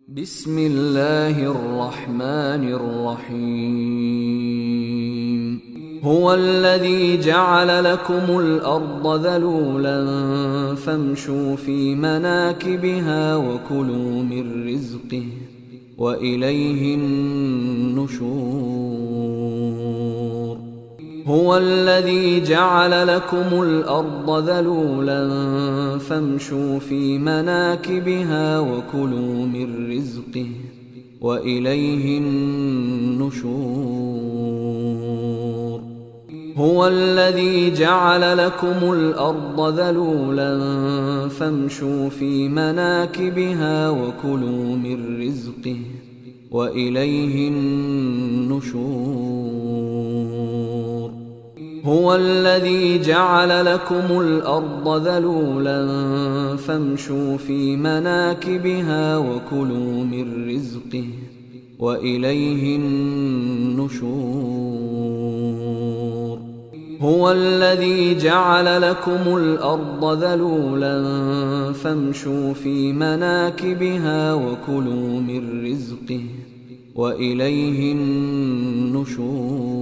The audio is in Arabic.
بسم الله الرحمن الرحيم. هو الذي جعل لكم الأرض ذلولا فامشوا في مناكبها وكلوا من رزقه وإليه النشور. هو الذي جعل لكم الأرض ذلولا فامشوا في مناكبها وكلوا من رزقه وإليه النشور. هو الذي جعل لكم الأرض ذلولا فامشوا في مناكبها وكلوا من رزقه وإليه النشور. هو الذي جعل لكم الأرض ذلولا فامشوا في مناكبها وكلوا من رزقه وإليه النشور. هو الذي جعل لكم الأرض ذلولا فامشوا في مناكبها وكلوا من رزقه وإليه النشور.